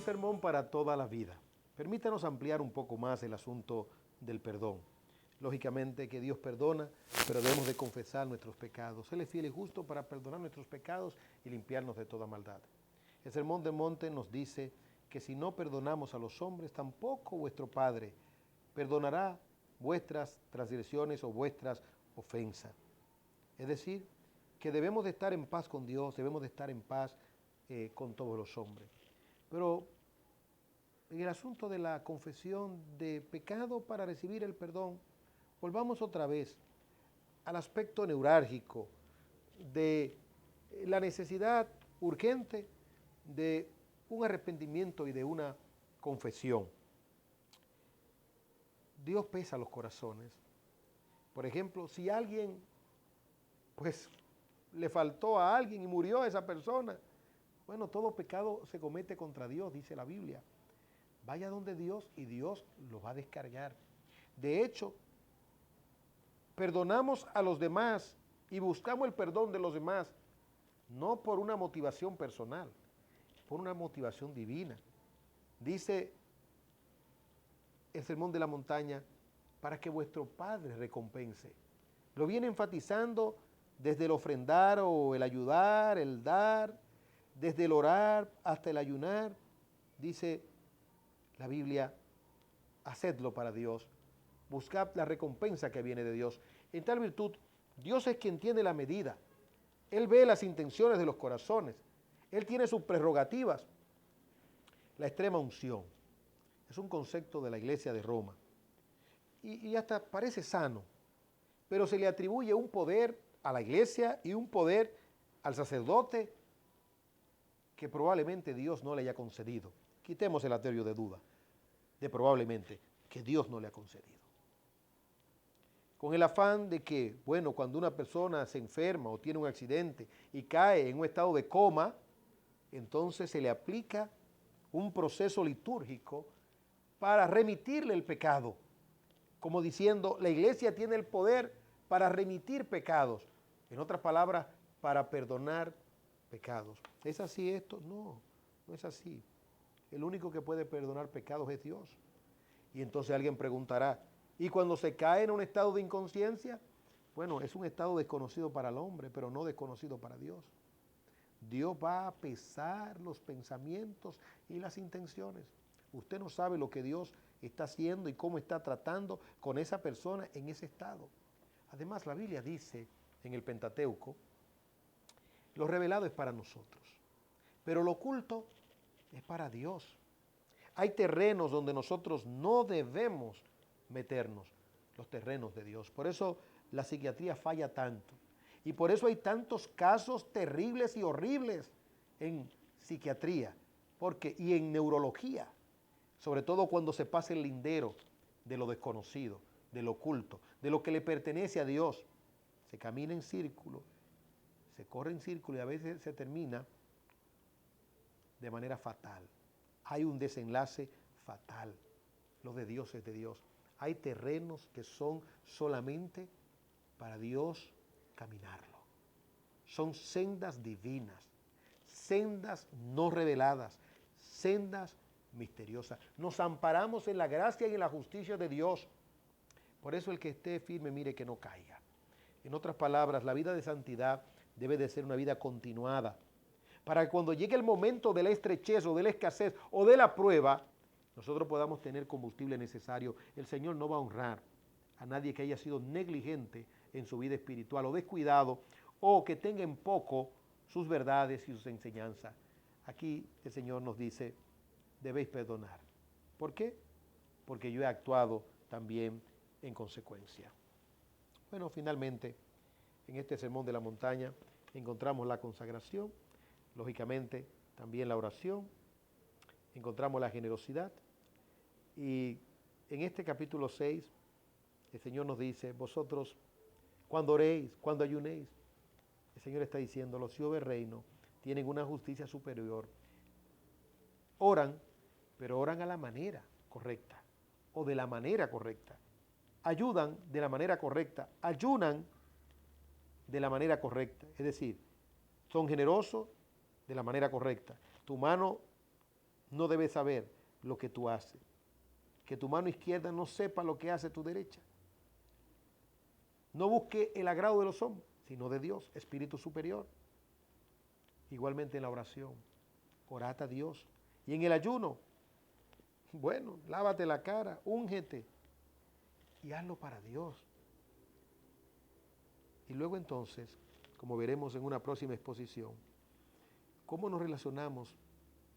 sermón para toda la vida. Permítanos ampliar un poco más el asunto del perdón. Lógicamente que Dios perdona, pero debemos de confesar nuestros pecados. Él es fiel y justo para perdonar nuestros pecados y limpiarnos de toda maldad. El Sermón del Monte nos dice que si no perdonamos a los hombres, tampoco vuestro Padre perdonará vuestras transgresiones o vuestras ofensas. Es decir, que debemos de estar en paz con Dios, debemos de estar en paz con todos los hombres. Pero en el asunto de la confesión de pecado para recibir el perdón, volvamos otra vez al aspecto neurálgico de la necesidad urgente de un arrepentimiento y de una confesión. Dios pesa los corazones. Por ejemplo, si alguien, le faltó a alguien y murió esa persona, bueno, todo pecado se comete contra Dios, dice la Biblia. Vaya donde Dios y Dios lo va a descargar. De hecho, perdonamos a los demás y buscamos el perdón de los demás, no por una motivación personal, por una motivación divina. Dice el Sermón de la Montaña, para que vuestro Padre recompense. Lo viene enfatizando desde el ofrendar o el ayudar, el dar, desde el orar hasta el ayunar. Dice la Biblia, hacedlo para Dios, buscad la recompensa que viene de Dios. En tal virtud, Dios es quien tiene la medida. Él ve las intenciones de los corazones. Él tiene sus prerrogativas. La extrema unción es un concepto de la Iglesia de Roma. Y hasta parece sano, pero se le atribuye un poder a la Iglesia y un poder al sacerdote que probablemente Dios no le haya concedido. Quitemos el adverbio de duda, de probablemente, que Dios no le ha concedido. Con el afán de que, bueno, cuando una persona se enferma o tiene un accidente y cae en un estado de coma, entonces se le aplica un proceso litúrgico para remitirle el pecado. Como diciendo, la Iglesia tiene el poder para remitir pecados. En otras palabras, para perdonar pecados. ¿Es así esto? No, no es así. El único que puede perdonar pecados es Dios. Y entonces alguien preguntará, ¿y cuando se cae en un estado de inconsciencia? Bueno, es un estado desconocido para el hombre, pero no desconocido para Dios. Dios va a pesar los pensamientos y las intenciones. Usted no sabe lo que Dios está haciendo y cómo está tratando con esa persona en ese estado. Además, la Biblia dice en el Pentateuco, lo revelado es para nosotros, pero lo oculto es para Dios. Hay terrenos donde nosotros no debemos meternos, los terrenos de Dios. Por eso la psiquiatría falla tanto. Y por eso hay tantos casos terribles y horribles en psiquiatría, y en neurología, sobre todo cuando se pasa el lindero de lo desconocido, de lo oculto, de lo que le pertenece a Dios. Se camina en círculo, se corre en círculo y a veces se termina de manera fatal. Hay un desenlace fatal. Lo de Dios es de Dios. Hay terrenos que son solamente para Dios caminarlo. Son sendas divinas, sendas no reveladas, sendas misteriosas. Nos amparamos en la gracia y en la justicia de Dios. Por eso el que esté firme, mire que no caiga. En otras palabras, la vida de santidad debe de ser una vida continuada, para que cuando llegue el momento de la estrechez o de la escasez o de la prueba, nosotros podamos tener combustible necesario. El Señor no va a honrar a nadie que haya sido negligente en su vida espiritual o descuidado o que tenga en poco sus verdades y sus enseñanzas. Aquí el Señor nos dice, debéis perdonar. ¿Por qué? Porque yo he actuado también en consecuencia. Bueno, finalmente, en este Sermón de la Montaña encontramos la consagración, lógicamente también la oración, encontramos la generosidad y en este capítulo 6 el Señor nos dice, vosotros cuando oréis, cuando ayunéis, el Señor está diciendo, los hijos del reino tienen una justicia superior. Oran, pero oran a la manera correcta o de la manera correcta. Ayudan de la manera correcta, ayunan de la manera correcta. Es decir, son generosos de la manera correcta. Tu mano no debe saber lo que tú haces. Que tu mano izquierda no sepa lo que hace tu derecha. No busque el agrado de los hombres, sino de Dios, Espíritu superior. Igualmente en la oración, orad a Dios. Y en el ayuno, bueno, lávate la cara, úngete y hazlo para Dios. Y luego entonces, como veremos en una próxima exposición, ¿cómo nos relacionamos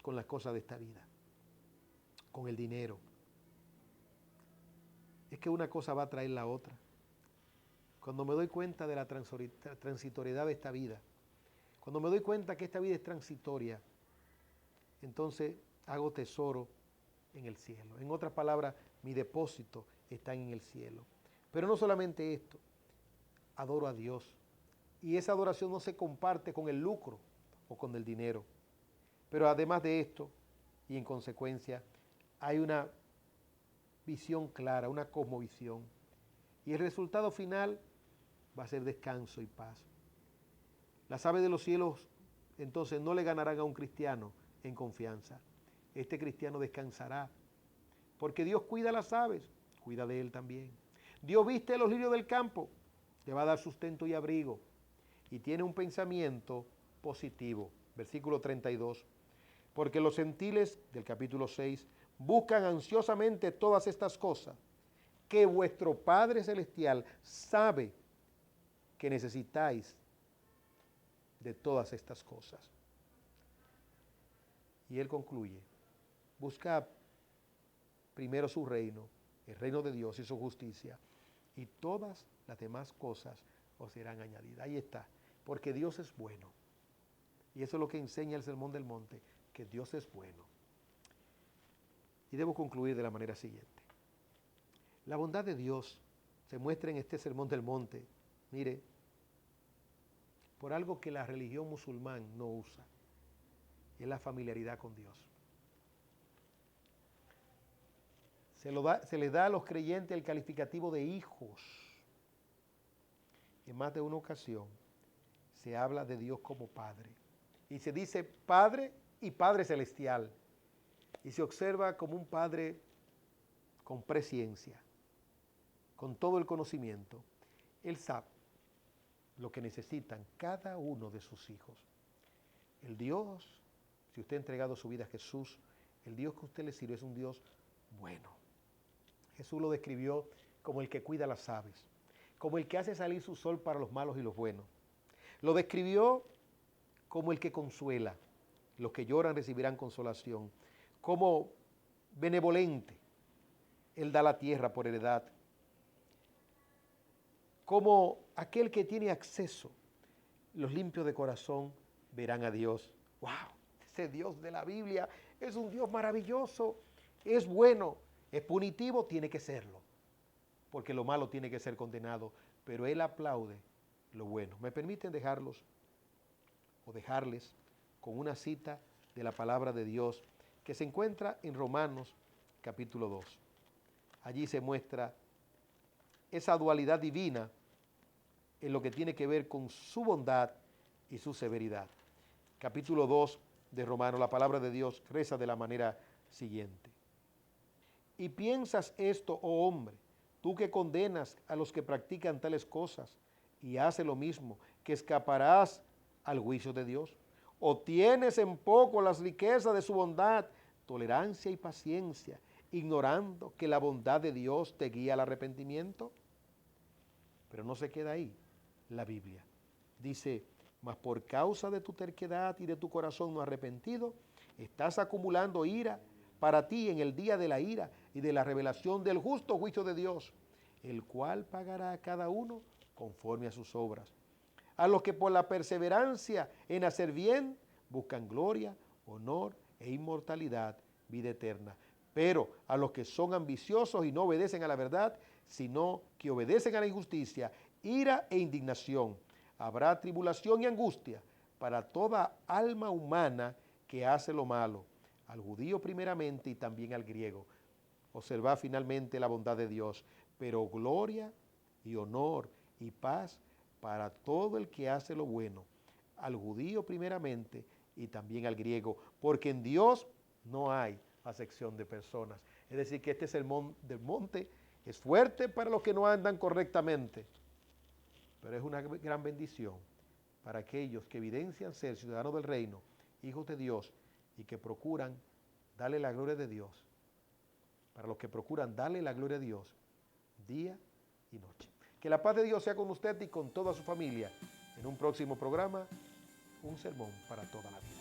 con las cosas de esta vida? Con el dinero. Es que una cosa va a traer la otra. Cuando me doy cuenta de la transitoriedad de esta vida, cuando me doy cuenta que esta vida es transitoria, entonces hago tesoro en el cielo. En otras palabras, mi depósito está en el cielo. Pero no solamente esto, adoro a Dios. Y esa adoración no se comparte con el lucro o con el dinero. Pero además de esto, y en consecuencia, hay una visión clara, una cosmovisión. Y el resultado final va a ser descanso y paz. Las aves de los cielos entonces no le ganarán a un cristiano en confianza. Este cristiano descansará, porque Dios cuida a las aves, cuida de él también. Dios viste a los lirios del campo, le va a dar sustento y abrigo, y tiene un pensamiento positivo. Versículo 32. Porque los gentiles, del capítulo 6, buscan ansiosamente todas estas cosas, que vuestro Padre Celestial sabe que necesitáis de todas estas cosas. Y él concluye, busca primero su reino, el reino de Dios y su justicia, y todas las demás cosas os serán añadidas. Ahí está, porque Dios es bueno. Y eso es lo que enseña el Sermón del Monte, que Dios es bueno. Y debo concluir de la manera siguiente. La bondad de Dios se muestra en este Sermón del Monte, mire, por algo que la religión musulmán no usa, es la familiaridad con Dios. Se les da a los creyentes el calificativo de hijos. En más de una ocasión se habla de Dios como Padre. Y se dice Padre y Padre Celestial. Y se observa como un Padre con presciencia, con todo el conocimiento. Él sabe lo que necesitan cada uno de sus hijos. El Dios, si usted ha entregado su vida a Jesús, el Dios que usted le sirve es un Dios bueno. Jesús lo describió como el que cuida las aves, como el que hace salir su sol para los malos y los buenos. Lo describió como el que consuela. Los que lloran recibirán consolación. Como benevolente, Él da la tierra por heredad. Como aquel que tiene acceso, los limpios de corazón verán a Dios. ¡Wow! Ese Dios de la Biblia es un Dios maravilloso, es bueno, es punitivo, tiene que serlo, porque lo malo tiene que ser condenado, pero Él aplaude lo bueno. ¿Me permiten dejarles con una cita de la palabra de Dios que se encuentra en Romanos capítulo 2? Allí se muestra esa dualidad divina en lo que tiene que ver con su bondad y su severidad. Capítulo 2 de Romanos, la palabra de Dios reza de la manera siguiente. Y piensas esto, oh hombre, tú que condenas a los que practican tales cosas y haces lo mismo, que escaparás al juicio de Dios. O tienes en poco las riquezas de su bondad, tolerancia y paciencia, ignorando que la bondad de Dios te guía al arrepentimiento. Pero no se queda ahí la Biblia. Dice, mas por causa de tu terquedad y de tu corazón no arrepentido, estás acumulando ira para ti en el día de la ira y de la revelación del justo juicio de Dios, el cual pagará a cada uno conforme a sus obras. A los que por la perseverancia en hacer bien buscan gloria, honor e inmortalidad, vida eterna. Pero a los que son ambiciosos y no obedecen a la verdad, sino que obedecen a la injusticia, ira e indignación. Habrá tribulación y angustia para toda alma humana que hace lo malo, al judío primeramente y también al griego. Observad finalmente la bondad de Dios, pero gloria y honor y paz para todo el que hace lo bueno, al judío primeramente y también al griego, porque en Dios no hay acepción de personas. Es decir, que este sermón del monte es fuerte para los que no andan correctamente, pero es una gran bendición para aquellos que evidencian ser ciudadanos del reino, hijos de Dios, y que procuran darle la gloria de Dios. Para los que procuran darle la gloria a Dios día y noche. Que la paz de Dios sea con usted y con toda su familia. En un próximo programa, un sermón para toda la vida.